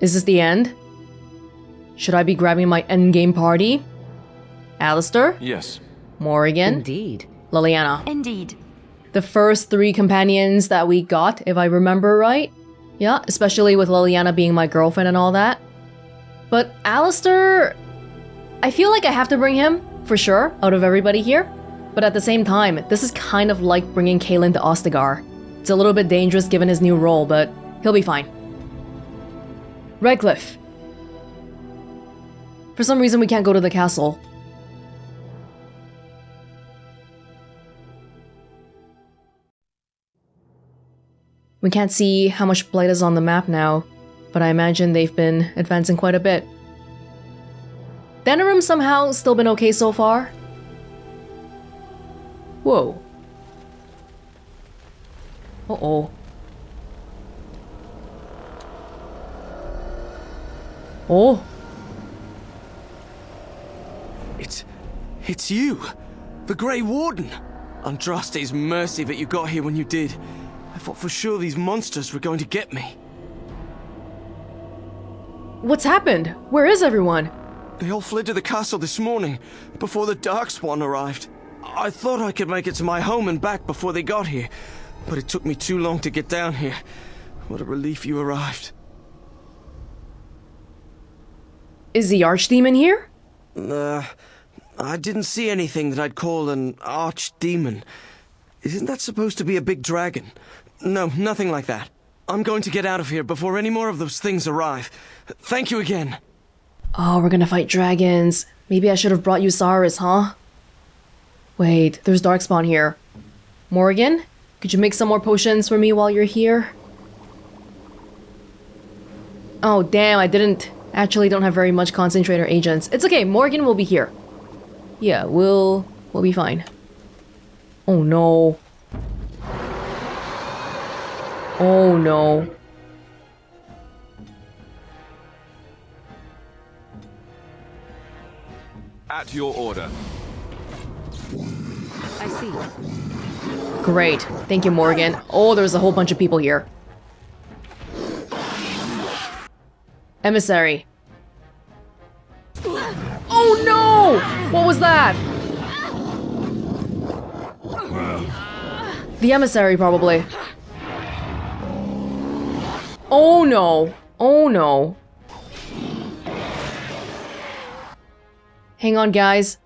Is this the end? Should I be grabbing my endgame party? Alistair? Yes. Morrigan? Indeed. Liliana. Indeed. The first 3 companions that we got, if I remember right. Yeah, especially with Liliana being my girlfriend and all that. But Alistair... I feel like I have to bring him, for sure, out of everybody here. But at the same time, this is kind of like bringing Kaelin to Ostagar. It's a little bit dangerous given his new role, but he'll be fine. Redcliffe. For some reason we can't go to the castle. We can't see how much blight is on the map now, but I imagine they've been advancing quite a bit. Denerim somehow still been okay so far. Whoa. Uh-oh. Oh. It's you! The Grey Warden! Andraste's mercy that you got here when you did. I thought for sure these monsters were going to get me. What's happened? Where is everyone? They all fled to the castle this morning, before the Darkspawn arrived. I thought I could make it to my home and back before they got here, but it took me too long to get down here. What a relief you arrived. Is the archdemon here? I didn't see anything that I'd call an archdemon. Isn't that supposed to be a big dragon? No, nothing like that. I'm going to get out of here before any more of those things arrive. Thank you again. Oh, we're gonna fight dragons. Maybe I should have brought you Saris, huh? Wait, there's Darkspawn here. Morrigan, could you make some more potions for me while you're here? Oh, damn, I don't have very much concentrator agents. It's okay, Morrigan will be here. Yeah, we'll be fine. Oh no. Oh no. At your order. I see. Great. Thank you, Morrigan. Oh, there's a whole bunch of people here. Emissary. Oh no! What was that? The emissary, probably. Oh no. Oh no. Hang on, guys.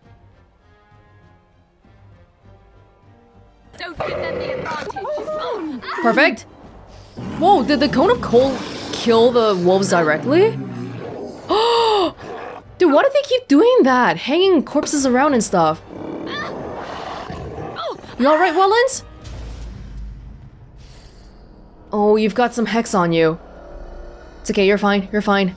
Don't give them the advantage. Perfect. Whoa, did the cone of coal kill the wolves directly? Oh, dude, why do they keep doing that? Hanging corpses around and stuff. You alright, Welonz? Oh, you've got some hex on you. It's okay, you're fine, you're fine.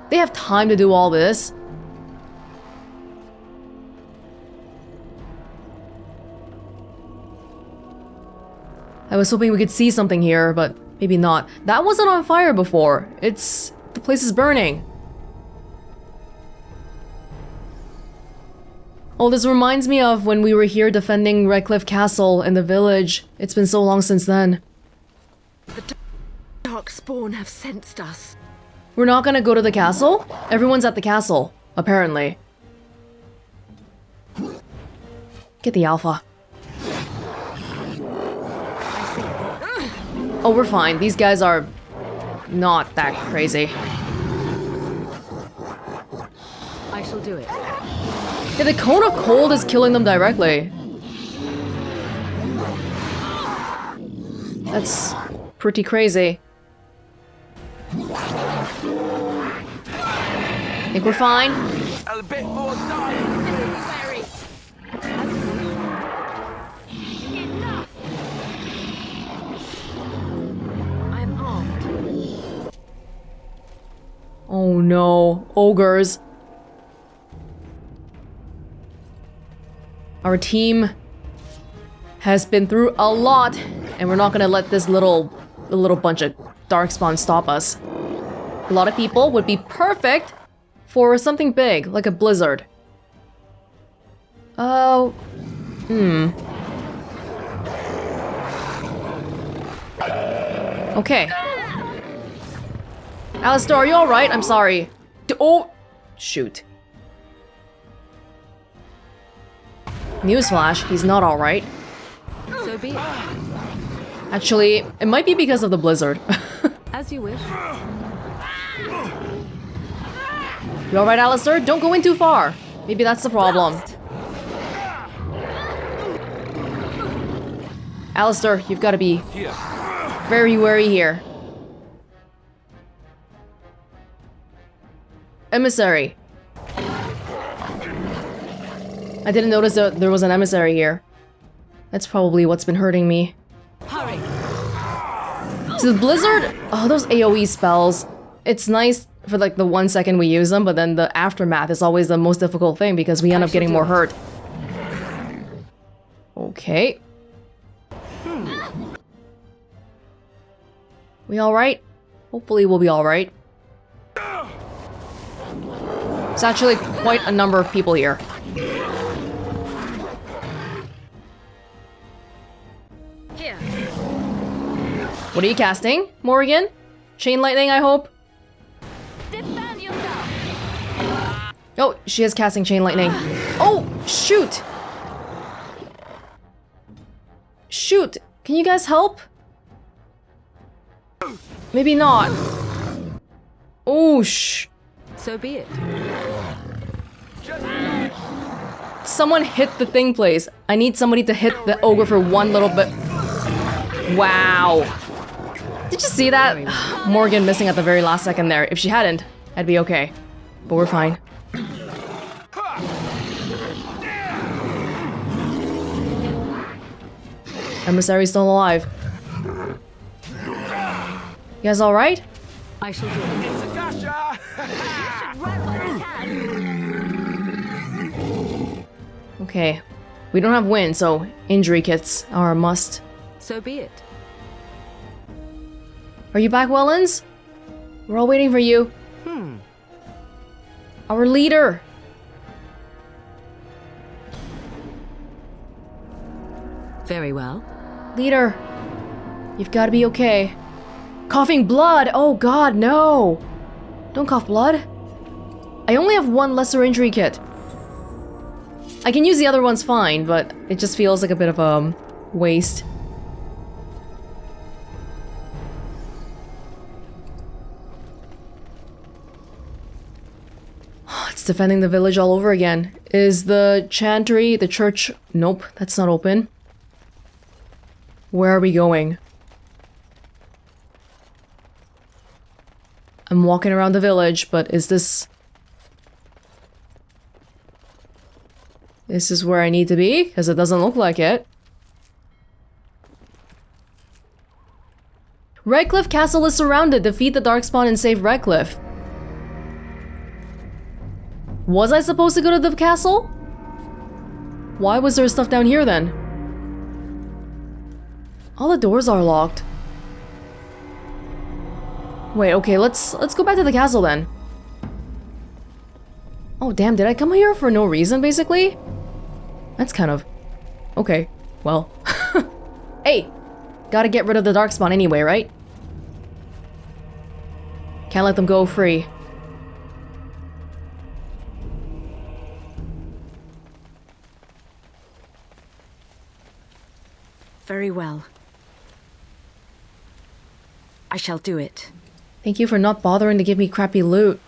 They have time to do all this. I was hoping we could see something here, but maybe not. That wasn't on fire before. The place is burning. Oh, this reminds me of when we were here defending Redcliffe Castle in the village. It's been so long since then. The Darkspawn have sensed us. We're not gonna go to the castle? Everyone's at the castle, apparently. Get the alpha. Oh, we're fine. These guys are not that crazy. I shall do it. Yeah, the cone of cold is killing them directly. That's pretty crazy. I think we're fine. A bit more time. I'm armed. Oh no, ogres. Our team has been through a lot, and we're not gonna let this little bunch of darkspawn stop us. A lot of people would be perfect for something big, like a blizzard. Oh, Okay. Alistair, are you alright? I'm sorry. Oh! Shoot. Newsflash, he's not alright. So be it. Actually, it might be because of the blizzard. As you wish. You alright, Alistair? Don't go in too far. Maybe that's the problem. Alistair, you've got to be very wary here. Emissary. I didn't notice that there was an emissary here. That's probably what's been hurting me. Hurry. So the blizzard, oh, those AoE spells, it's nice for like the 1 second we use them, but then the aftermath is always the most difficult thing because we end up getting more hurt. Okay. We alright? Hopefully we'll be alright. It's actually quite a number of people here. Here. What are you casting, Morrigan? Chain lightning, I hope? Defend yourself. Oh, she is casting chain lightning. Oh, shoot! Shoot! Can you guys help? Maybe not. Oh, So be it. Someone hit the thing, please. I need somebody to hit the ogre for one little bit. Wow. Did you see that? Morrigan missing at the very last second there. If she hadn't, I'd be okay. But we're fine. Emissary's still alive. You guys alright? I shall do it. Right while you can. Okay. We don't have wind, so injury kits are a must. So be it. Are you back, Welonz? We're all waiting for you. Our leader. Very well. Leader. You've got to be okay. Coughing blood! Oh god, no! Don't cough blood. I only have one lesser injury kit. I can use the other ones fine, but it just feels like a bit of a waste. It's defending the village all over again. Is the chantry, the church... Nope, that's not open. Where are we going? I'm walking around the village, but is this... This is where I need to be? Because it doesn't look like it. Redcliffe Castle is surrounded. Defeat the Darkspawn and save Redcliffe. Was I supposed to go to the castle? Why was there stuff down here then? All the doors are locked. Wait, okay, let's go back to the castle then. Oh damn, did I come here for no reason basically? That's kind of... Okay, well. Hey! Gotta get rid of the Darkspawn anyway, right? Can't let them go free. Very well. I shall do it. Thank you for not bothering to give me crappy loot.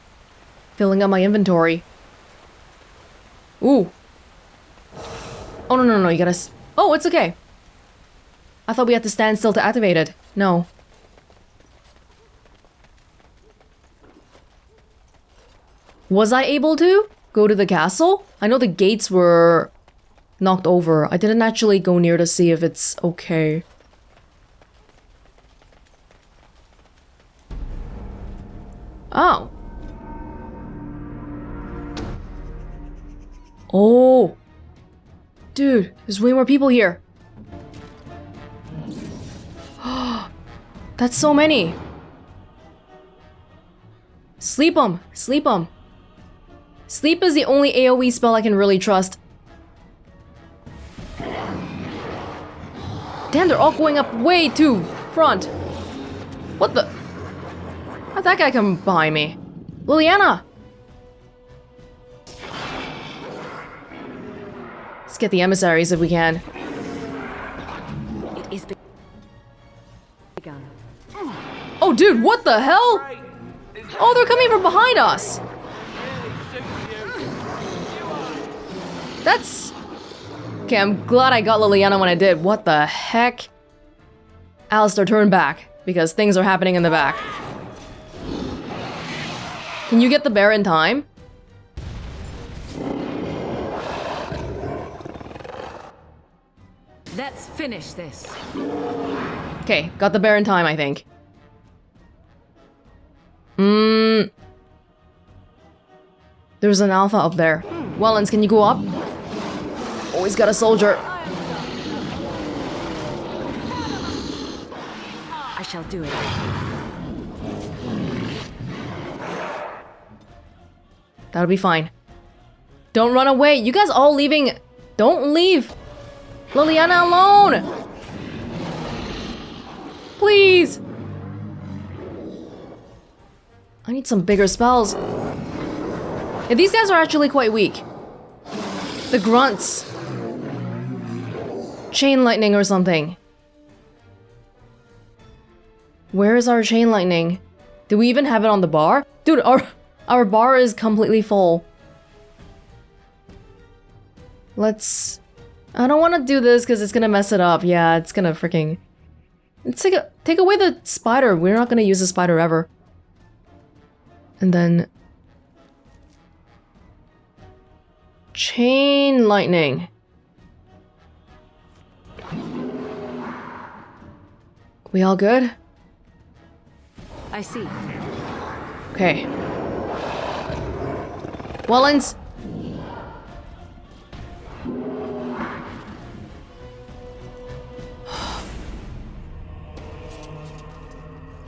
Filling up my inventory. Ooh. Oh, no, you gotta... Oh, it's okay. I thought we had to stand still to activate it. No. Was I able to go to the castle? I know the gates were knocked over. I didn't actually go near to see if it's okay. Oh. Oh. Dude, there's way more people here. That's so many. Sleep 'em. Sleep 'em. Sleep is the only AoE spell I can really trust. Damn, they're all going up way too front. What the? How'd that guy come behind me? Liliana! Let's get the emissaries if we can. It is begun. Oh, dude, what the hell? Oh, they're coming from behind us. That's... Okay, I'm glad I got Liliana when I did. What the heck? Alistair, turn back, because things are happening in the back. Can you get the bear in time? Let's finish this. Okay, got the bear in time, I think. There's an alpha up there. Welonz, can you go up? Oh, he's got a soldier. I shall do it. That'll be fine. Don't run away. You guys all leaving. Don't leave Liliana alone. Please. I need some bigger spells. Yeah, these guys are actually quite weak. The grunts. Chain lightning or something. Where is our chain lightning? Do we even have it on the bar? Dude, our bar is completely full. Let's... I don't want to do this because it's gonna mess it up. Yeah, it's gonna freaking... Let's take away the spider. We're not gonna use the spider ever. And then... Chain lightning. We all good? I see. Okay. Welonz.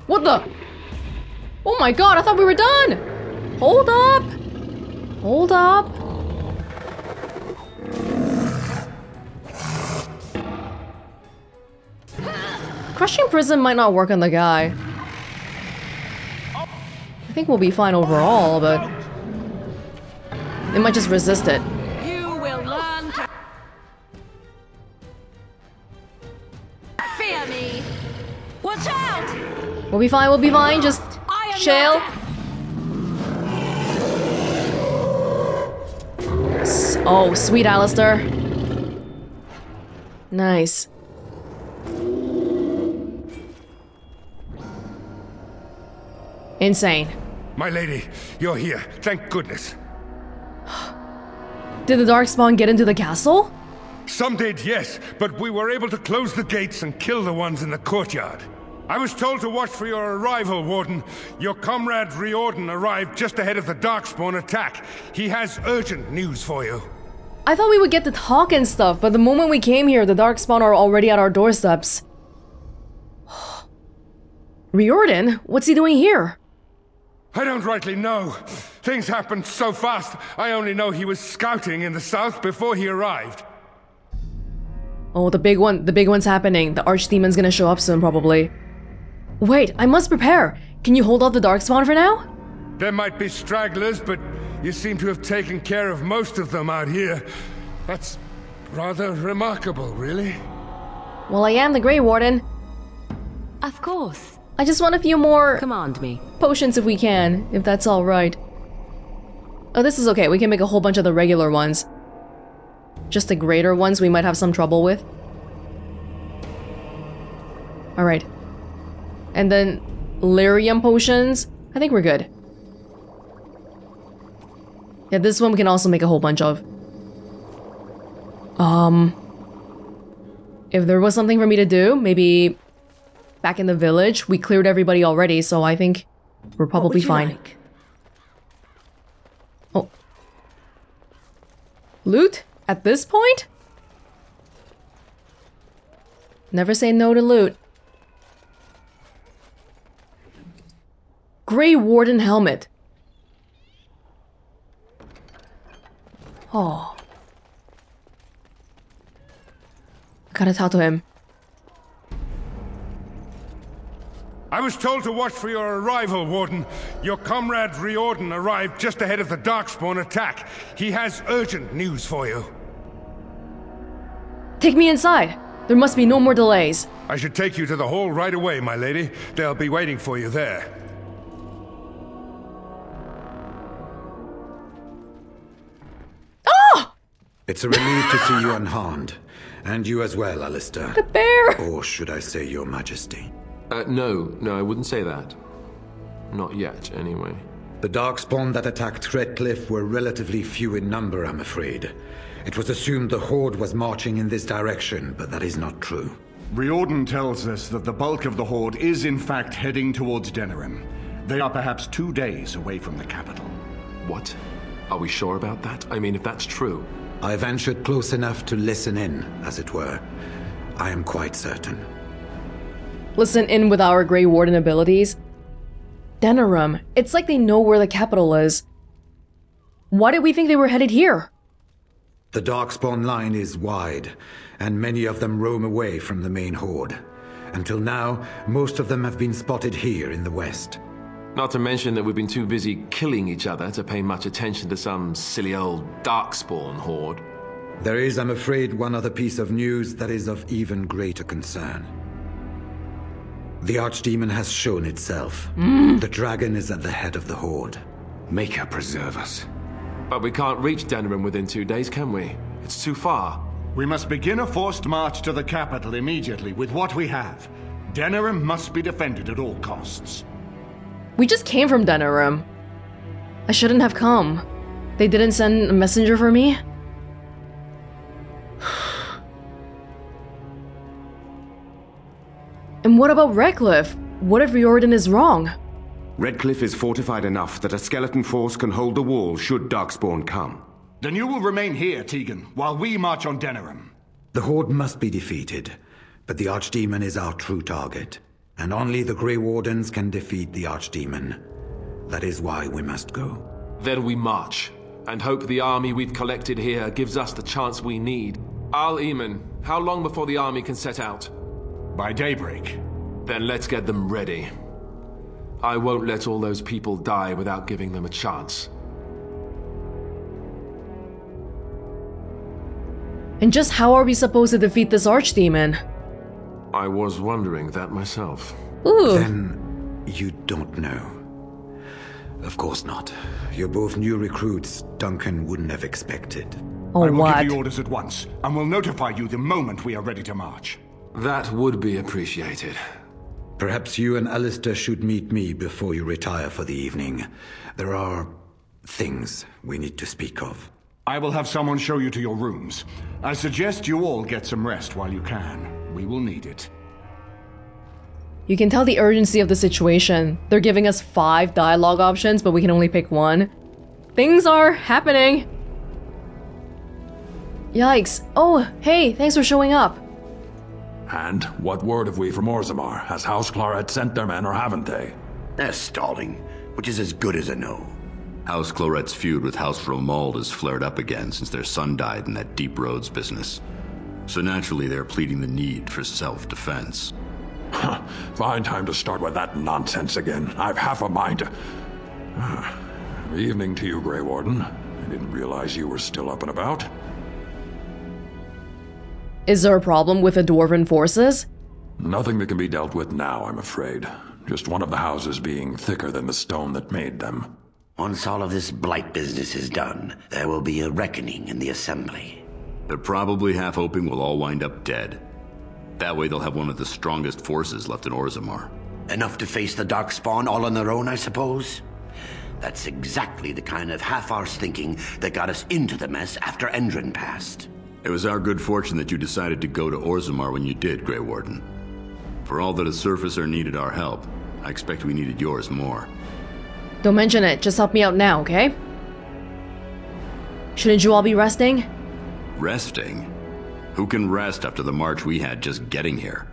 What the? Oh my god, I thought we were done! Hold up! Hold up! Crushing Prism might not work on the guy. I think we'll be fine overall, but... It might just resist it. You will learn to fear me. Watch out! We'll be fine, just chill. Oh, sweet Alistair. Nice. Insane. My lady, you're here. Thank goodness. Did the Darkspawn get into the castle? Some did, yes, but we were able to close the gates and kill the ones in the courtyard. I was told to watch for your arrival, Warden. Your comrade Riordan arrived just ahead of the Darkspawn attack. He has urgent news for you. I thought we would get to talk and stuff, but the moment we came here, the Darkspawn are already at our doorsteps. Riordan? What's he doing here? I don't rightly know. Things happened so fast, I only know he was scouting in the south before he arrived. Oh, the big one's happening. The archdemon's gonna show up soon, probably. Wait, I must prepare. Can you hold off the Darkspawn for now? There might be stragglers, but you seem to have taken care of most of them out here. That's rather remarkable, really. Well, I am the Grey Warden. Of course. I just want a few more Command me. potions if we can, if that's alright. Oh, this is okay. We can make a whole bunch of the regular ones. Just the greater ones we might have some trouble with. Alright. And then lyrium potions. I think we're good. Yeah, this one we can also make a whole bunch of. If there was something for me to do, maybe back in the village. We cleared everybody already, so I think we're probably fine. Like? Oh. Loot? At this point? Never say no to loot. Grey Warden helmet. Oh. I gotta talk to him. I was told to watch for your arrival, Warden. Your comrade Riordan arrived just ahead of the Darkspawn attack. He has urgent news for you. Take me inside. There must be no more delays. I should take you to the hall right away, my lady. They'll be waiting for you there. Oh! It's a relief to see you unharmed. And you as well, Alistair. The bear! Or should I say your majesty? No, I wouldn't say that. Not yet, anyway. The Darkspawn that attacked Redcliffe were relatively few in number, I'm afraid. It was assumed the Horde was marching in this direction, but that is not true. Riordan tells us that the bulk of the Horde is in fact heading towards Denerim. They are perhaps 2 days away from the capital. What? Are we sure about that? I mean, if that's true... I ventured close enough to listen in, as it were. I am quite certain. Listen in with our Grey Warden abilities. Denerim. It's like they know where the capital is. Why did we think they were headed here? The Darkspawn line is wide, and many of them roam away from the main Horde. Until now, most of them have been spotted here in the west. Not to mention that we've been too busy killing each other to pay much attention to some silly old Darkspawn horde. There is, I'm afraid, one other piece of news that is of even greater concern. The archdemon has shown itself. The dragon is at the head of the Horde. Make her preserve us. But we can't reach Denerim within 2 days, can we? It's too far. We must begin a forced march to the capital immediately with what we have. Denerim must be defended at all costs. We just came from Denerim. I shouldn't have come. They didn't send a messenger for me? And what about Redcliffe? What if Riordan is wrong? Redcliffe is fortified enough that a skeleton force can hold the wall should Darkspawn come. Then you will remain here, Tegan, while we march on Denerim. The Horde must be defeated, but the archdemon is our true target. And only the Grey Wardens can defeat the archdemon. That is why we must go. Then we march, and hope the army we've collected here gives us the chance we need. Al-Eamon, how long before the army can set out? By daybreak. Then let's get them ready. I won't let all those people die without giving them a chance. And just how are we supposed to defeat this archdemon? I was wondering that myself. Ooh. Then you don't know. Of course not. You're both new recruits Duncan wouldn't have expected. Oh, I will what? give the orders at once, and will notify you the moment we are ready to march. That would be appreciated. Perhaps you and Alistair should meet me before you retire for the evening. There are things we need to speak of. I will have someone show you to your rooms. I suggest you all get some rest while you can. We will need it. You can tell the urgency of the situation. They're giving us 5 dialogue options, but we can only pick 1. Things are happening. Yikes. Oh, hey, thanks for showing up. And what word have we from Orzammar? Has House Claret sent their men or haven't they? They're stalling, which is as good as a no. House Claret's feud with House Romald has flared up again since their son died in that Deep Roads business. So naturally they're pleading the need for self-defense. Fine time to start with that nonsense again. I've half a mind to... Evening to you, Grey Warden. I didn't realize you were still up and about. Is there a problem with the Dwarven forces? Nothing that can be dealt with now, I'm afraid. Just one of the houses being thicker than the stone that made them. Once all of this blight business is done, there will be a reckoning in the Assembly. They're probably half hoping we'll all wind up dead. That way they'll have one of the strongest forces left in Orzammar. Enough to face the Darkspawn all on their own, I suppose? That's exactly the kind of half-arse thinking that got us into the mess after Endrin passed. It was our good fortune that you decided to go to Orzammar when you did, Grey Warden. For all that a surfacer needed our help, I expect we needed yours more. Don't mention it, just help me out now, okay? Shouldn't you all be resting? Resting? Who can rest after the march we had just getting here?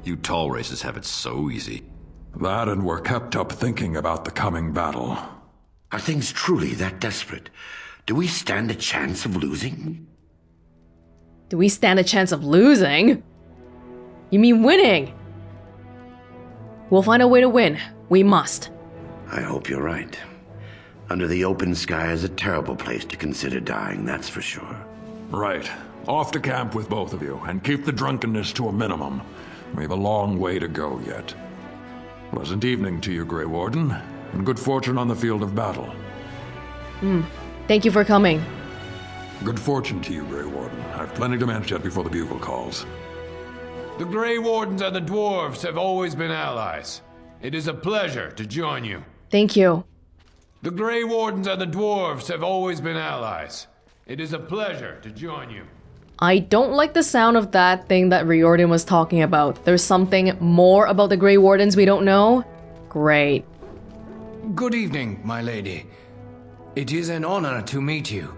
You tall races have it so easy. That and we're kept up thinking about the coming battle. Are things truly that desperate? Do we stand a chance of losing? Do we stand a chance of losing? You mean winning? We'll find a way to win. We must. I hope you're right. Under the open sky is a terrible place to consider dying, that's for sure. Right. Off to camp with both of you, and keep the drunkenness to a minimum. We have a long way to go yet. Pleasant evening to you, Grey Warden, and good fortune on the field of battle. Thank you for coming. Good fortune to you, Grey Warden. I've plenty to manage yet before the bugle calls. The Grey Wardens and the dwarves have always been allies. It is a pleasure to join you. Thank you. The Grey Wardens and the dwarves have always been allies. It is a pleasure to join you. I don't like the sound of that thing that Riordan was talking about. There's something more about the Grey Wardens we don't know? Great. Good evening, my lady. It is an honor to meet you.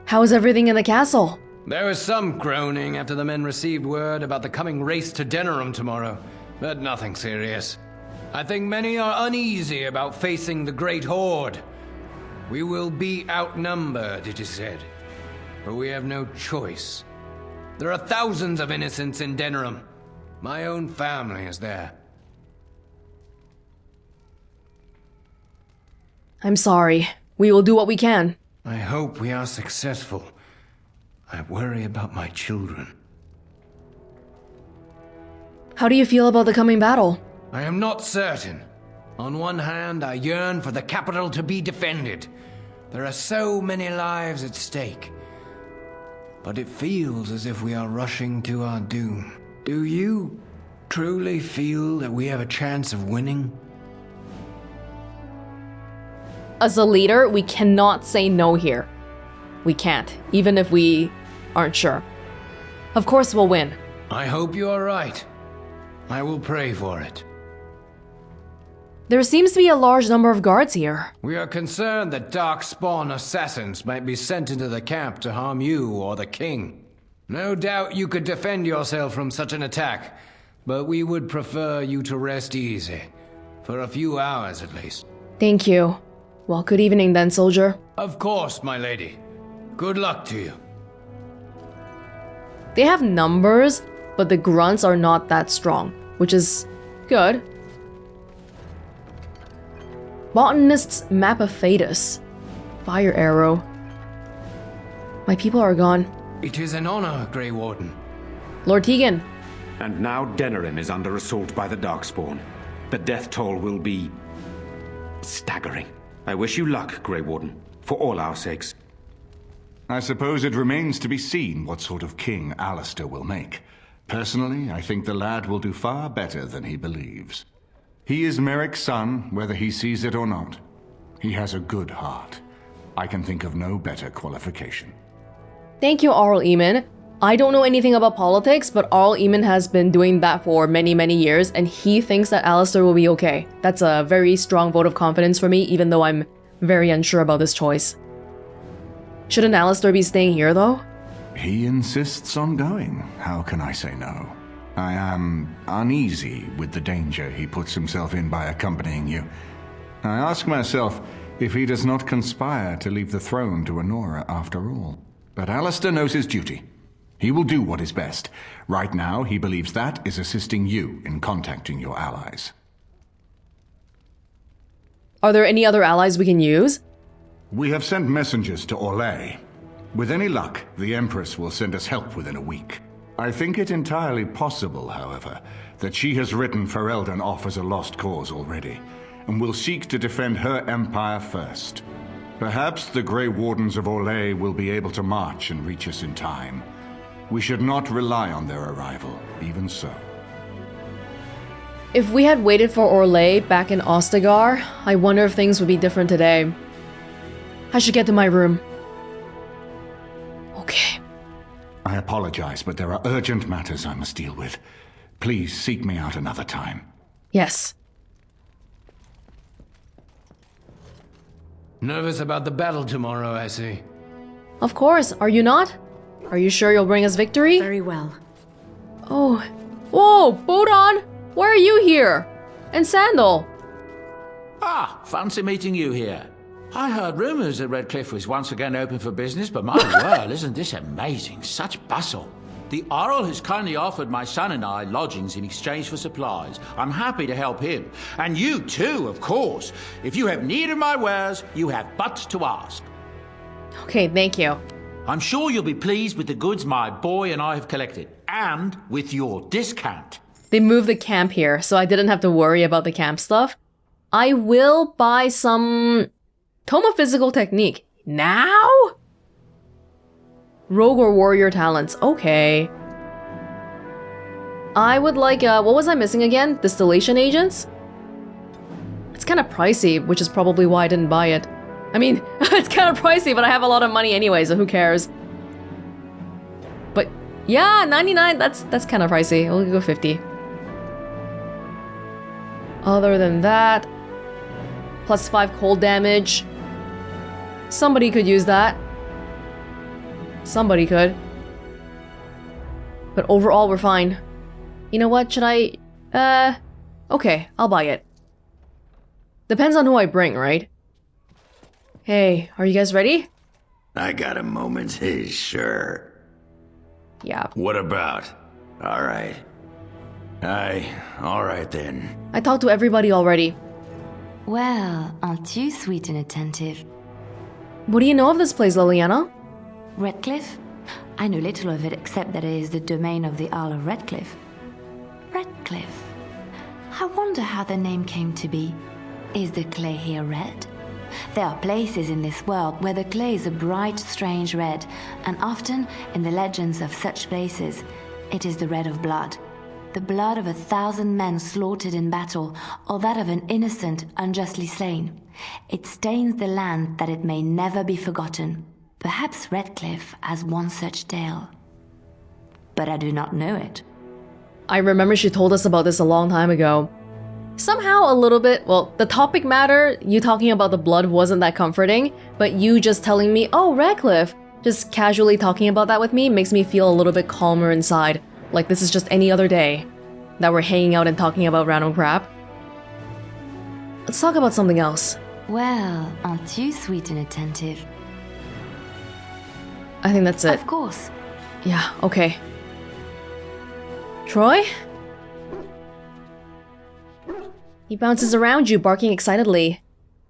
How is everything in the castle? There was some groaning after the men received word about the coming race to Denerim tomorrow, but nothing serious. I think many are uneasy about facing the Great Horde. We will be outnumbered, it is said, but we have no choice. There are thousands of innocents in Denerim. My own family is there. I'm sorry. We will do what we can. I hope we are successful. I worry about my children. How do you feel about the coming battle? I am not certain. On one hand, I yearn for the capital to be defended. There are so many lives at stake. But it feels as if we are rushing to our doom. Do you truly feel that we have a chance of winning? As a leader, we cannot say no here. We can't, even if we aren't sure. Of course we'll win. I hope you are right. I will pray for it. There seems to be a large number of guards here. We are concerned that darkspawn assassins might be sent into the camp to harm you or the king. No doubt you could defend yourself from such an attack, but we would prefer you to rest easy. For a few hours at least. Thank you. Well, good evening then, soldier. Of course, my lady. Good luck to you. They have numbers, but the grunts are not that strong, which is good. Botanist's Map of Thetis. Fire arrow. My people are gone. It is an honor, Grey Warden. Lord Tegan. And now Denerim is under assault by the Darkspawn. The death toll will be staggering. I wish you luck, Grey Warden, for all our sakes. I suppose it remains to be seen what sort of king Alistair will make. Personally, I think the lad will do far better than he believes. He is Merrick's son, whether he sees it or not. He has a good heart. I can think of no better qualification. Thank you, Arl Eamon. I don't know anything about politics, but Arl Eamon has been doing that for many, many years, and he thinks that Alistair will be okay. That's a very strong vote of confidence for me, even though I'm very unsure about this choice. Shouldn't Alistair be staying here, though? He insists on going. How can I say no? I am uneasy with the danger he puts himself in by accompanying you. I ask myself if he does not conspire to leave the throne to Honora after all. But Alistair knows his duty. He will do what is best. Right now, he believes that is assisting you in contacting your allies. Are there any other allies we can use? We have sent messengers to Orlais. With any luck, the Empress will send us help within a week. I think it entirely possible, however, that she has written Ferelden off as a lost cause already, and will seek to defend her empire first. Perhaps the Grey Wardens of Orlais will be able to march and reach us in time. We should not rely on their arrival, even so. If we had waited for Orlais back in Ostagar, I wonder if things would be different today. I should get to my room. Okay. I apologize, but there are urgent matters I must deal with. Please seek me out another time. Yes. Nervous about the battle tomorrow, I see. Of course, are you not? Are you sure you'll bring us victory? Very well. Oh. Whoa, Bodon! Why are you here? And Sandal? Ah, fancy meeting you here. I heard rumors that Redcliffe was once again open for business, but my word, isn't this amazing? Such bustle. The Arl has kindly offered my son and I lodgings in exchange for supplies. I'm happy to help him. And you too, of course. If you have need of my wares, you have but to ask. Okay, thank you. I'm sure you'll be pleased with the goods my boy and I have collected. And with your discount. They moved the camp here, so I didn't have to worry about the camp stuff. I will buy some Tome of Physical Technique. Now? Rogue or Warrior Talents. Okay. I would like, what was I missing again? Distillation Agents? It's kind of pricey, which is probably why I didn't buy it. I mean, it's kind of pricey, but I have a lot of money anyway, so who cares? But yeah, 99, that's kind of pricey. We'll go 50. Other than that, plus 5 cold damage. Somebody could use that. Somebody could. But overall, we're fine. You know what, should I... okay, I'll buy it. Depends on who I bring, right? Hey, are you guys ready? I got a moment. Sure. Yeah. What about? All right. All right then. I talked to everybody already. Well, aren't you sweet and attentive? What do you know of this place, Liliana? Redcliffe? I know little of it except that it is the domain of the Earl of Redcliffe. Redcliffe? I wonder how the name came to be. Is the clay here red? There are places in this world where the clay is a bright, strange red, and often, in the legends of such places, it is the red of blood. The blood of 1,000 men slaughtered in battle, or that of an innocent unjustly slain. It stains the land that it may never be forgotten. Perhaps Redcliffe has one such tale. But I do not know it. I remember she told us about this a long time ago. Somehow a little bit, well, the topic matter, you talking about the blood wasn't that comforting, but you just telling me, oh, Redcliffe, just casually talking about that with me makes me feel a little bit calmer inside. Like this is just any other day that we're hanging out and talking about random crap. Let's talk about something else. Well, aren't you sweet and attentive? I think that's it. Of course. Yeah, okay. Troy? He bounces around you, barking excitedly.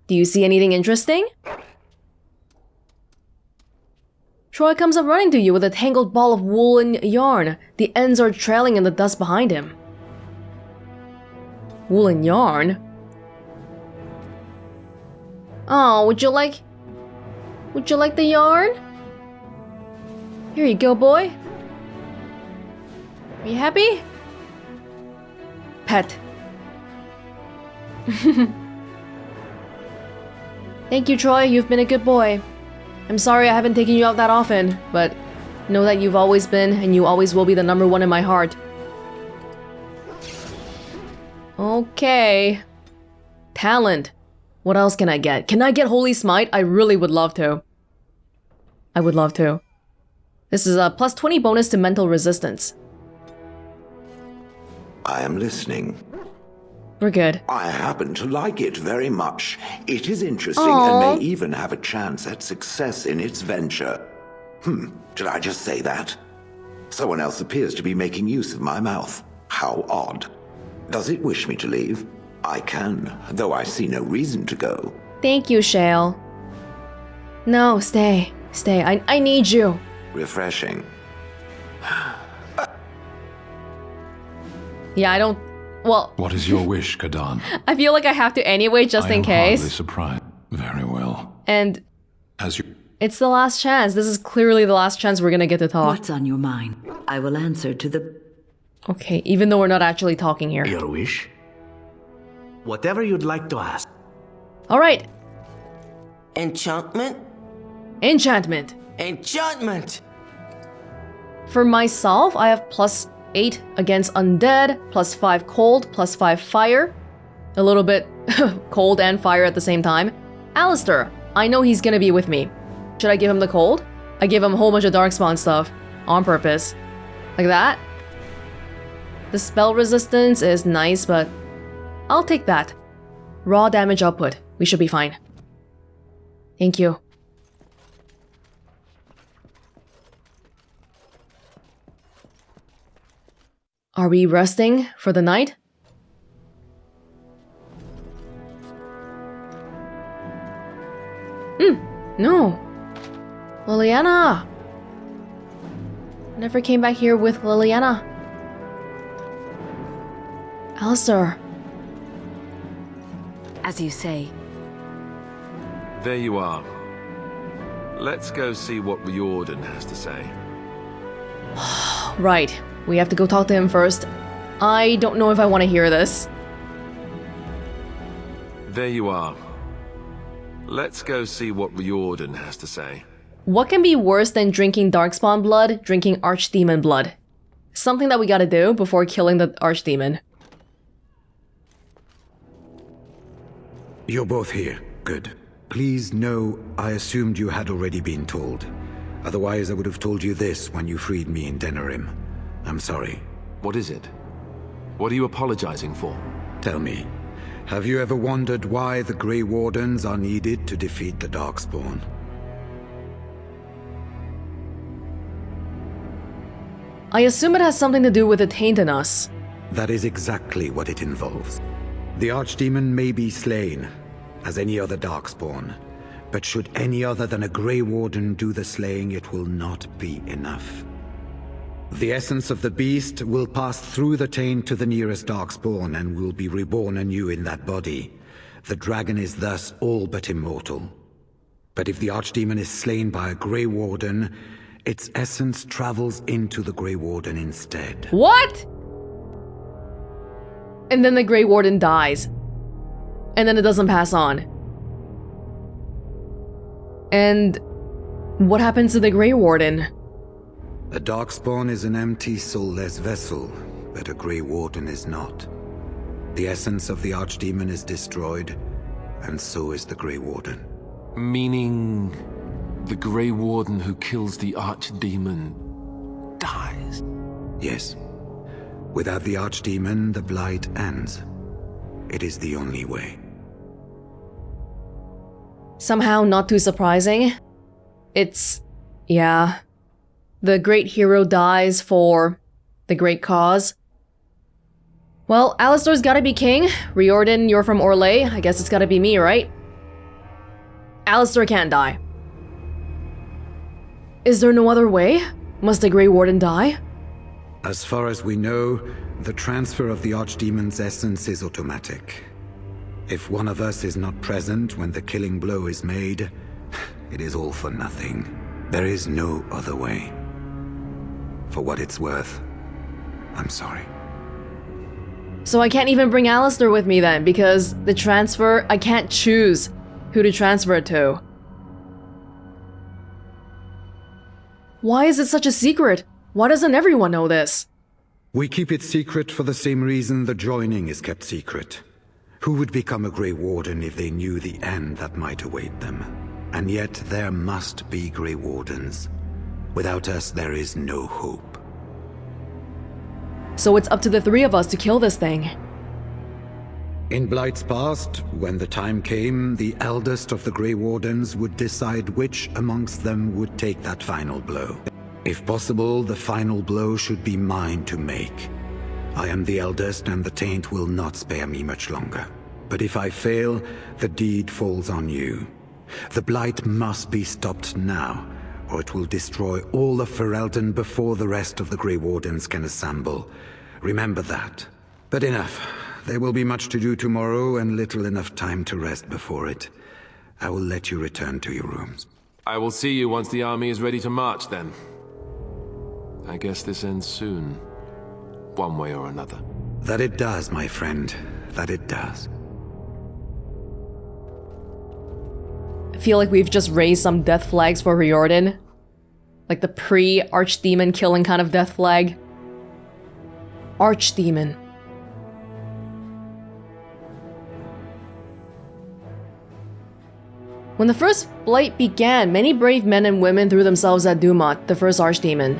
Do you see anything interesting? Troy comes up running to you with a tangled ball of woolen yarn. The ends are trailing in the dust behind him. Woolen yarn? Oh, would you like the yarn? Here you go, boy. Are you happy? Pet. Thank you, Troy. You've been a good boy. I'm sorry I haven't taken you out that often, but know that you've always been and you always will be the #1 in my heart. Okay. Talent. What else can I get? Can I get Holy Smite? I really would love to. I would love to. This is a plus 20 bonus to mental resistance. I am listening. We're good. I happen to like it very much. It is interesting Aww. and may even have a chance at success in its venture. Did I just say that? Someone else appears to be making use of my mouth. How odd. Does it wish me to leave? I can, though I see no reason to go. Thank you, Shale. No, stay. Stay. I need you. Refreshing. Yeah, I don't... Well... What is your wish, Kadan? I feel like I have to anyway, just in I am case. hardly surprised. Very well. And... As you... It's the last chance. This is clearly the last chance we're gonna get to talk. What's on your mind? I will answer to the... Okay, even though we're not actually talking here. Your wish? Whatever you'd like to ask. Alright. Enchantment? Enchantment. Enchantment! For myself, I have plus 8 against undead, plus 5 cold, plus 5 fire. A little bit cold and fire at the same time. Alistair, I know he's gonna be with me. Should I give him the cold? I give him a whole bunch of darkspawn stuff. On purpose. Like that. The spell resistance is nice, but I'll take that. Raw damage output. We should be fine. Thank you. Are we resting for the night? No. Liliana! Never came back here with Liliana. Alistair. As you say. There you are. Let's go see what Riordan has to say. Right. We have to go talk to him first. I don't know if I want to hear this. There you are. Let's go see what Riordan has to say. What can be worse than drinking Darkspawn blood, drinking archdemon blood? Something that we gotta do before killing the archdemon. You're both here. Good. Please know I assumed you had already been told. Otherwise I would have told you this when you freed me in Denerim. I'm sorry. What is it? What are you apologizing for? Tell me, have you ever wondered why the Grey Wardens are needed to defeat the Darkspawn? I assume it has something to do with the taint in us. That is exactly what it involves. The archdemon may be slain, as any other Darkspawn, but should any other than a Grey Warden do the slaying, it will not be enough. The essence of the beast will pass through the taint to the nearest Darkspawn and will be reborn anew in that body. The dragon is thus all but immortal. But if the archdemon is slain by a Grey Warden, its essence travels into the Grey Warden instead. What? And then the Grey Warden dies. And then it doesn't pass on. And what happens to the Grey Warden? A Darkspawn is an empty, soulless vessel, but a Grey Warden is not. The essence of the archdemon is destroyed, and so is the Grey Warden. Meaning the Grey Warden who kills the archdemon dies? Yes. Without the archdemon, the blight ends. It is the only way. Somehow not too surprising. Yeah. The great hero dies for the great cause. Well, Alistair's gotta be king. Riordan, you're from Orlais. I guess it's gotta be me, right? Alistair can't die. Is there no other way? Must the Grey Warden die? As far as we know, the transfer of the archdemon's essence is automatic. If one of us is not present when the killing blow is made, it is all for nothing. There is no other way. For what it's worth, I'm sorry. So I can't even bring Alistair with me then, because the transfer, I can't choose who to transfer it to. Why is it such a secret? Why doesn't everyone know this? We keep it secret for the same reason the joining is kept secret. Who would become a Grey Warden if they knew the end that might await them? And yet there must be Grey Wardens. Without us, there is no hope. So it's up to the three of us to kill this thing. In Blight's past, when the time came, the eldest of the Grey Wardens would decide which amongst them would take that final blow. If possible, the final blow should be mine to make. I am the eldest, and the taint will not spare me much longer. But if I fail, the deed falls on you. The Blight must be stopped now, or it will destroy all of Ferelden before the rest of the Grey Wardens can assemble. Remember that. But enough. There will be much to do tomorrow, and little enough time to rest before it. I will let you return to your rooms. I will see you once the army is ready to march, then. I guess this ends soon. One way or another. That it does, my friend. That it does. I feel like we've just raised some death flags for Riordan. Like the pre-archdemon killing kind of death flag. Archdemon. When the first Blight began, many brave men and women threw themselves at Dumat, the first archdemon.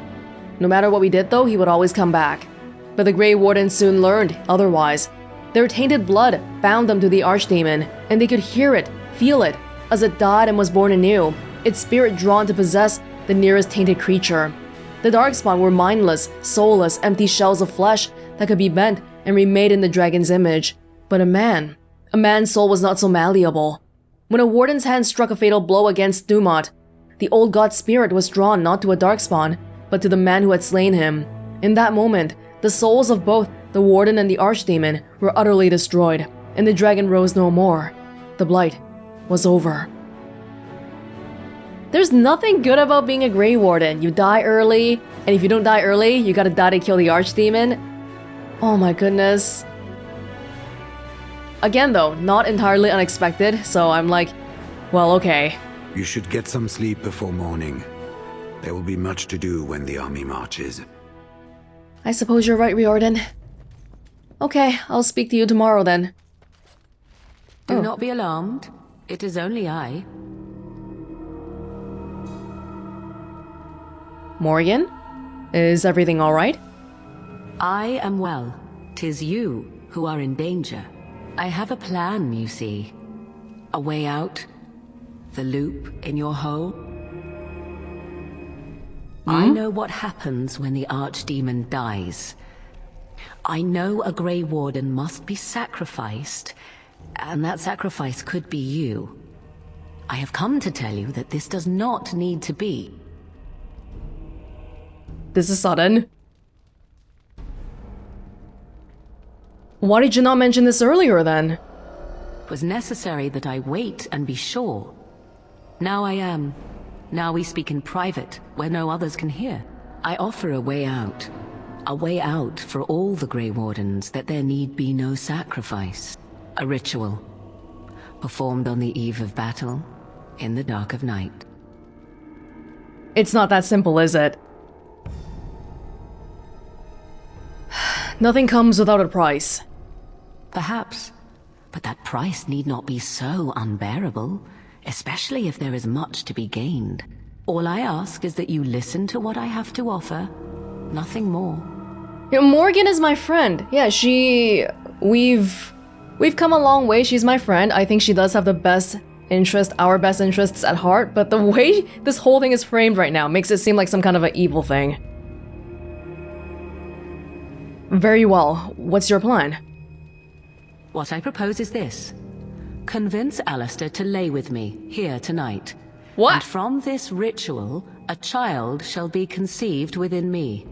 No matter what we did though, he would always come back. But the Grey Warden soon learned otherwise. Their tainted blood bound them to the archdemon, and they could hear it, feel it, as it died and was born anew, its spirit drawn to possess the nearest tainted creature. The Darkspawn were mindless, soulless, empty shells of flesh that could be bent and remade in the dragon's image. But a man's soul was not so malleable. When a warden's hand struck a fatal blow against Dumont, the old god's spirit was drawn not to a darkspawn, but to the man who had slain him. In that moment, the souls of both the warden and the archdemon were utterly destroyed, and the dragon rose no more. The blight was over. There's nothing good about being a Grey Warden. You die early, and if you don't die early, you gotta die to kill the archdemon. Oh my goodness. Again though, not entirely unexpected, so I'm like, well, okay. You should get some sleep before morning. There will be much to do when the army marches. I suppose you're right, Riordan. Okay, I'll speak to you tomorrow then. Do not be alarmed. It is only I. Morrigan? Is everything alright? I am well. 'Tis you who are in danger. I have a plan, you see. A way out. The loop in your hole. I know what happens when the archdemon dies. I know a Grey Warden must be sacrificed, and that sacrifice could be you. I have come to tell you that this does not need to be. This is sudden. Why did you not mention this earlier then? It was necessary that I wait and be sure. Now I am. Now we speak in private, where no others can hear. I offer a way out. A way out for all the Grey Wardens, that there need be no sacrifice. A ritual. Performed on the eve of battle, in the dark of night. It's not that simple, is it? Nothing comes without a price. Perhaps. But that price need not be so unbearable, especially if there is much to be gained. All I ask is that you listen to what I have to offer. Nothing more. You know, Morrigan is my friend. Yeah, We've come a long way. She's my friend. I think she does have our best interests at heart, but the way this whole thing is framed right now makes it seem like some kind of an evil thing. Very well. What's your plan? What I propose is this. Convince Alistair to lay with me, here tonight. What? And from this ritual, a child shall be conceived within me.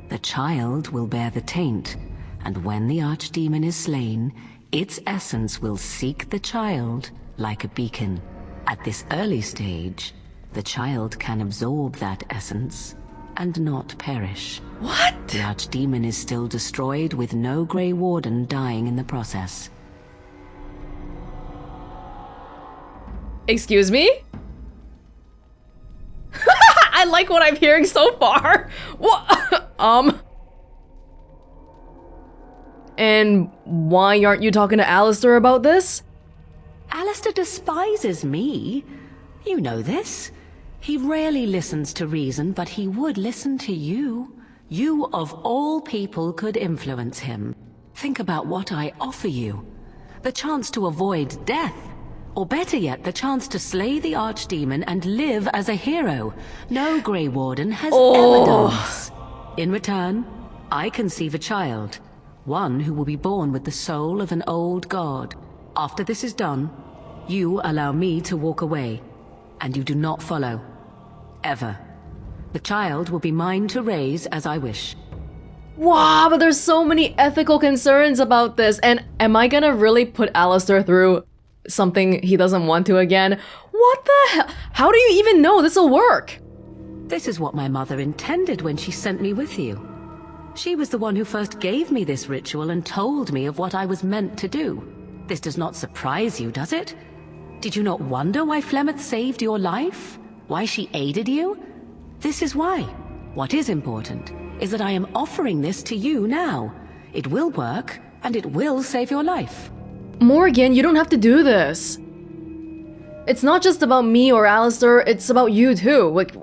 The child will bear the taint, and when the archdemon is slain, its essence will seek the child like a beacon. At this early stage, the child can absorb that essence and not perish. What? The archdemon is still destroyed with no Grey Warden dying in the process. Excuse me? I like what I'm hearing so far. What? And why aren't you talking to Alistair about this? Alistair despises me. You know this. He rarely listens to reason, but he would listen to you. You, of all people, could influence him. Think about what I offer you. The chance to avoid death. Or better yet, the chance to slay the archdemon and live as a hero. No Grey Warden has ever done this. In return, I conceive a child. One who will be born with the soul of an old god. After this is done, you allow me to walk away. And you do not follow. Ever. The child will be mine to raise as I wish. Wow, but there's so many ethical concerns about this. And am I gonna really put Alistair through something he doesn't want to again? What the hell? How do you even know this'll work? This is what my mother intended when she sent me with you. She was the one who first gave me this ritual and told me of what I was meant to do. This does not surprise you, does it? Did you not wonder why Flemeth saved your life? Why she aided you? This is why. What is important is that I am offering this to you now. It will work, and it will save your life. Morrigan, you don't have to do this. It's not just about me or Alistair, it's about you too. Like,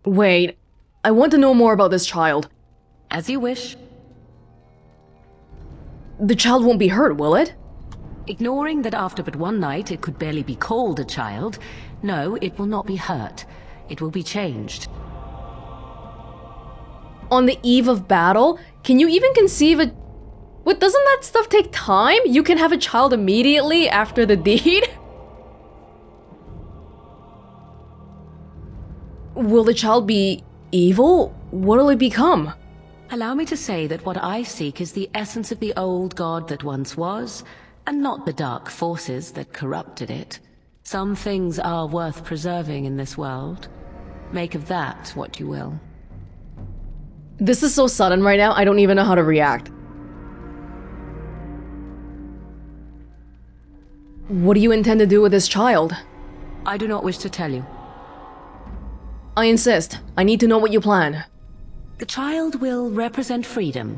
wait, I want to know more about this child. As you wish. The child won't be hurt, will it? Ignoring that after but one night it could barely be called a child, no, it will not be hurt. It will be changed. on the eve of battle? Can you even conceive a... What, doesn't that stuff take time? You can have a child immediately after the deed? Will the child be evil? What will it become? Allow me to say that what I seek is the essence of the old god that once was, and not the dark forces that corrupted it. Some things are worth preserving in this world. Make of that what you will. This is so sudden right now, I don't even know how to react. What do you intend to do with this child? I do not wish to tell you. I insist. I need to know what you plan. The child will represent freedom.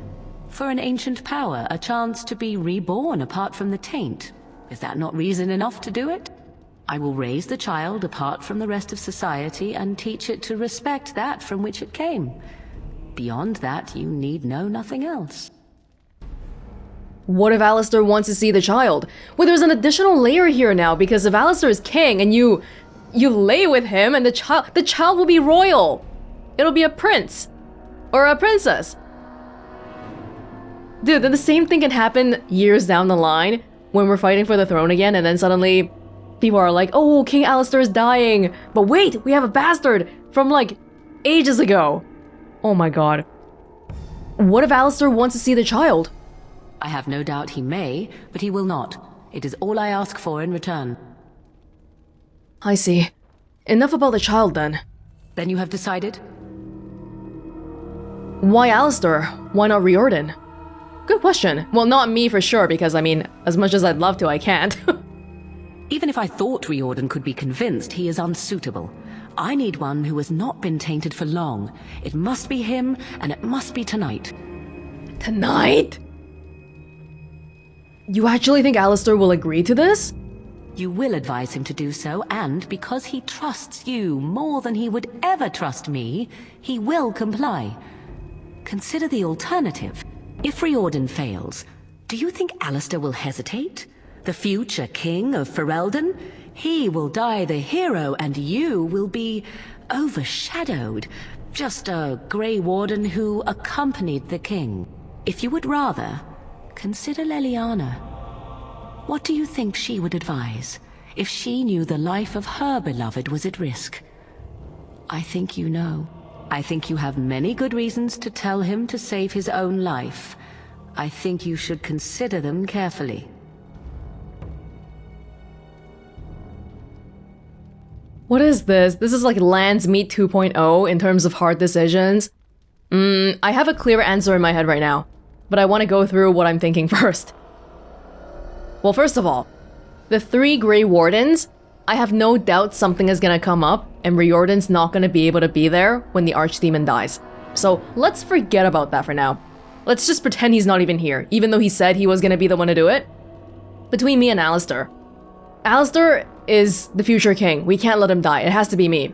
For an ancient power, a chance to be reborn apart from the taint. Is that not reason enough to do it? I will raise the child apart from the rest of society and teach it to respect that from which it came. Beyond that, you need know nothing else. What if Alistair wants to see the child? Well, there's an additional layer here now, because if Alistair is king and you lay with him and the child will be royal. It'll be a prince. Or a princess. Dude, then the same thing can happen years down the line when we're fighting for the throne again, and then suddenly people are like, oh, King Alistair is dying. But wait, we have a bastard from like ages ago. Oh my god. What if Alistair wants to see the child? I have no doubt he may, but he will not. It is all I ask for in return. I see. Enough about the child then. Then you have decided? Why Alistair? Why not Riordan? Good question. Well, not me for sure, because I mean, as much as I'd love to, I can't. Even if I thought Riordan could be convinced, he is unsuitable. I need one who has not been tainted for long. It must be him, and it must be tonight. Tonight? You actually think Alistair will agree to this? You will advise him to do so, and because he trusts you more than he would ever trust me, he will comply. Consider the alternative. If Riordan fails, do you think Alistair will hesitate? The future king of Ferelden? He will die the hero, and you will be overshadowed. Just a Grey Warden who accompanied the king. If you would rather, consider Leliana. What do you think she would advise if she knew the life of her beloved was at risk? I think you know. I think you have many good reasons to tell him to save his own life. I think you should consider them carefully. What is this? This is like Land's Meat 2.0 in terms of hard decisions. I have a clear answer in my head right now, but I want to go through what I'm thinking first. Well, first of all, the 3 Grey Wardens, I have no doubt something is gonna come up and Riordan's not gonna be able to be there when the archdemon dies. So let's forget about that for now. Let's just pretend he's not even here, even though he said he was gonna be the one to do it. Between me and Alistair. Alistair is the future king. We can't let him die. It has to be me.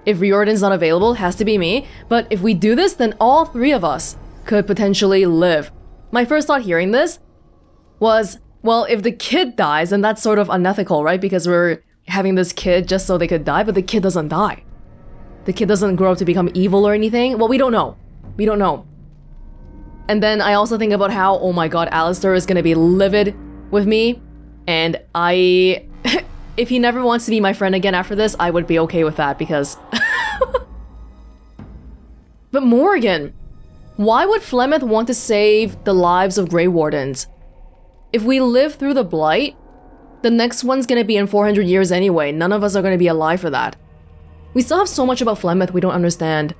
If Riordan's not available, it has to be me. But if we do this, then all 3 of us could potentially live. My first thought hearing this was, well, if the kid dies, then that's sort of unethical, right? Because we're having this kid just so they could die, but the kid doesn't die. The kid doesn't grow up to become evil or anything. Well, we don't know. We don't know. And then I also think about how, oh my god, Alistair is gonna be livid with me. And if he never wants to be my friend again after this, I would be okay with that because... But Morrigan, why would Flemeth want to save the lives of Grey Wardens? If we live through the Blight, the next one's gonna be in 400 years anyway. None of us are gonna be alive for that. We still have so much about Flemeth we don't understand.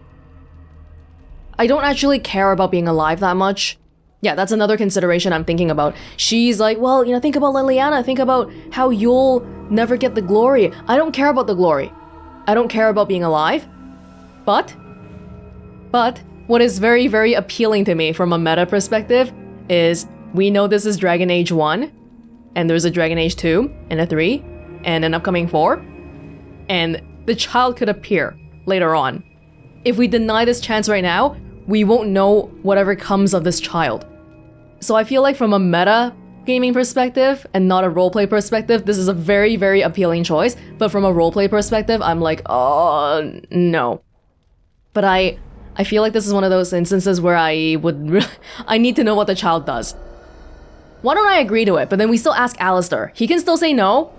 I don't actually care about being alive that much. Yeah, that's another consideration I'm thinking about. She's like, well, you know, think about Leliana, think about how you'll never get the glory. I don't care about the glory. I don't care about being alive. But what is very, very appealing to me from a meta perspective is we know this is Dragon Age 1, and there's a Dragon Age 2, and a 3, and an upcoming 4, and the child could appear later on. If we deny this chance right now, we won't know whatever comes of this child. So I feel like from a meta gaming perspective and not a roleplay perspective, this is a very, very appealing choice. But from a roleplay perspective, I'm like, oh, no. But I I feel like this is one of those instances where I need to know what the child does. Why don't I agree to it, but then we still ask Alistair. He can still say no?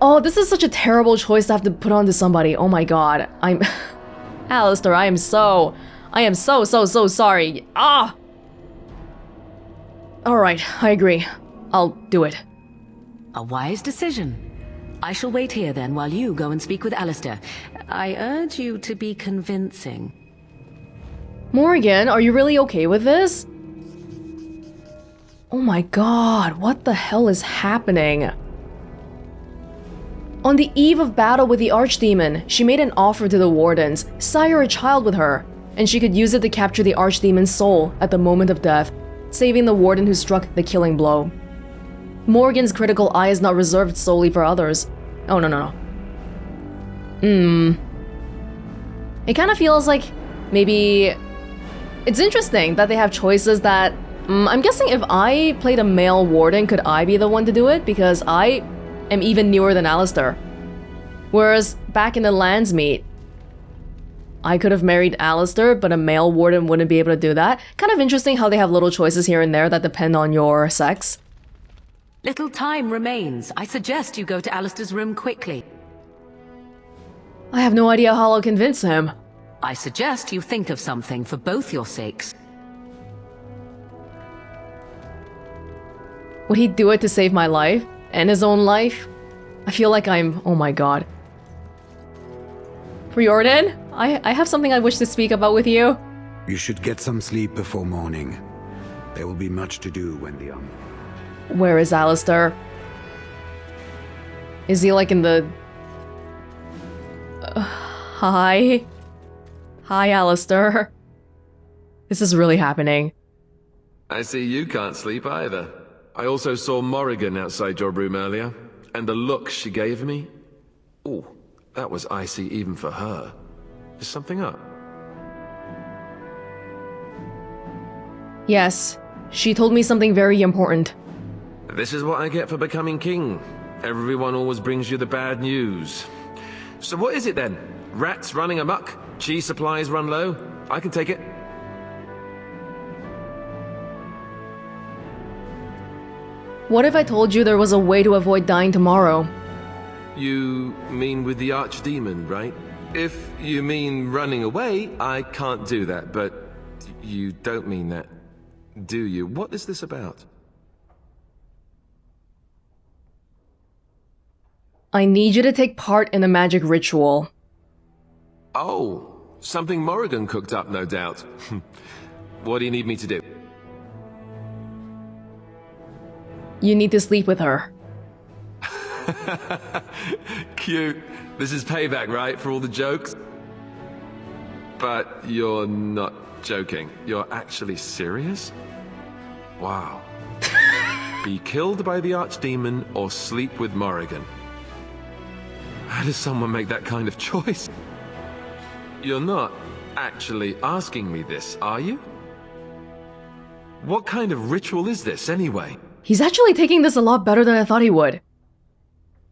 Oh, this is such a terrible choice to have to put on to somebody. Oh my god. Alistair, I am so sorry. Ah! Alright, I agree. I'll do it. A wise decision. I shall wait here then while you go and speak with Alistair. I urge you to be convincing. Morrigan, are you really okay with this? Oh my god, what the hell is happening? On the eve of battle with the archdemon, she made an offer to the wardens, sire a child with her, and she could use it to capture the archdemon's soul at the moment of death, saving the warden who struck the killing blow. Morrigan's critical eye is not reserved solely for others. Oh, no. It kind of feels like maybe... It's interesting that they have choices that... I'm guessing if I played a male warden, could I be the one to do it? Because I am even newer than Alistair. Whereas back in the Landsmeet, I could have married Alistair, but a male warden wouldn't be able to do that. Kind of interesting how they have little choices here and there that depend on your sex. Little time remains. I suggest you go to Alistair's room quickly. I have no idea how I'll convince him. I suggest you think of something for both your sakes. Would he do it to save my life? And his own life? I feel like I'm... Oh my god. Riordan, I have something I wish to speak about with you. You should get some sleep before morning. There will be much to do when the army... Where is Alistair? Is he like in the... Hi? Hi, Alistair. This is really happening. I see you can't sleep either. I also saw Morrigan outside your room earlier, and the look she gave me... Ooh, that was icy even for her. Is something up? Yes, she told me something very important. This is what I get for becoming king. Everyone always brings you the bad news. So what is it then? Rats running amok? Cheese supplies run low? I can take it. What if I told you there was a way to avoid dying tomorrow? You mean with the archdemon, right? If you mean running away, I can't do that, but you don't mean that, do you? What is this about? I need you to take part in a magic ritual. Oh, something Morrigan cooked up, no doubt. What do you need me to do? You need to sleep with her. Cute. This is payback, right, for all the jokes? But you're not joking. You're actually serious? Wow. Be killed by the archdemon or sleep with Morrigan. How does someone make that kind of choice? You're not actually asking me this, are you? What kind of ritual is this, anyway? He's actually taking this a lot better than I thought he would.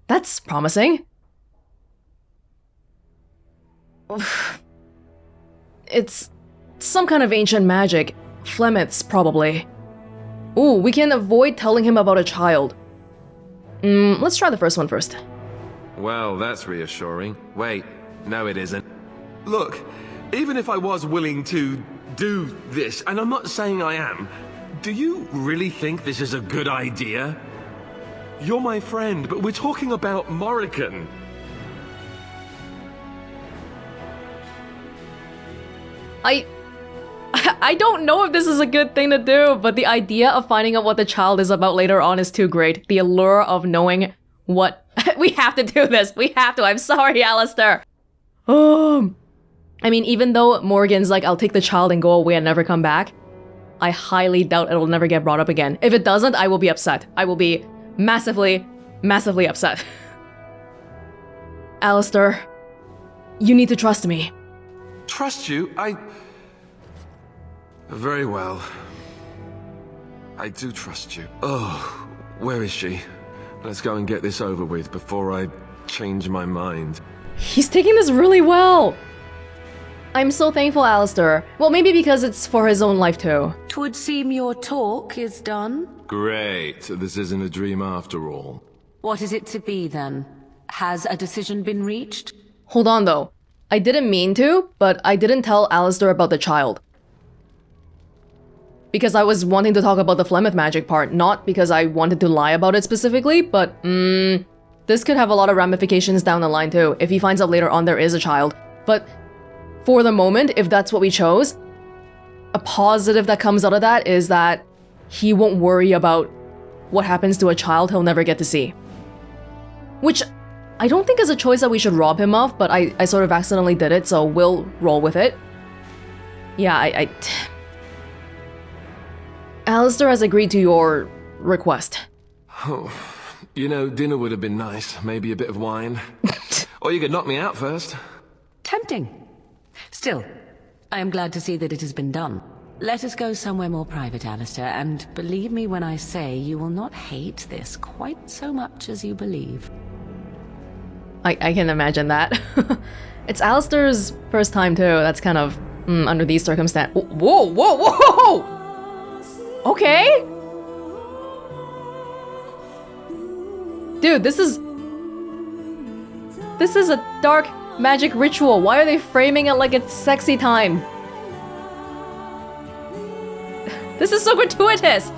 That's promising. It's some kind of ancient magic. Flemeth's, probably. Ooh, we can avoid telling him about a child. Let's try the first one first. Well, that's reassuring. Wait, no it isn't. Look, even if I was willing to do this, and I'm not saying I am, do you really think this is a good idea? You're my friend, but we're talking about Morrigan. I don't know if this is a good thing to do, but the idea of finding out what the child is about later on is too great. The allure of knowing what... We have to do this. We have to. I'm sorry, Alistair. I mean, even though Morrigan's like, I'll take the child and go away and never come back, I highly doubt it'll never get brought up again. If it doesn't, I will be upset. I will be massively, massively upset. Alistair, you need to trust me. Trust you? Very well. I do trust you. Oh, where is she? Let's go and get this over with before I change my mind. He's taking this really well. I'm so thankful, Alistair. Well, maybe because it's for his own life too. 'Twould seem your talk is done. Great. This isn't a dream after all. What is it to be then? Has a decision been reached? Hold on though. I didn't mean to, but I didn't tell Alistair about the child. Because I was wanting to talk about the Flemeth magic part, not because I wanted to lie about it specifically, but this could have a lot of ramifications down the line too, if he finds out later on there is a child. But for the moment, if that's what we chose, a positive that comes out of that is that he won't worry about what happens to a child he'll never get to see. Which I don't think is a choice that we should rob him of, but I sort of accidentally did it, so we'll roll with it. Yeah, Alistair has agreed to your request. Oh, you know, dinner would have been nice. Maybe a bit of wine. Or you could knock me out first. Tempting. Still, I am glad to see that it has been done. Let us go somewhere more private, Alistair, and believe me when I say you will not hate this quite so much as you believe. I can imagine that. It's Alistair's first time too. That's kind of under these circumstances. Whoa, whoa, whoa! Okay. Dude, this is a dark magic ritual. Why are they framing it like it's sexy time? This is so gratuitous.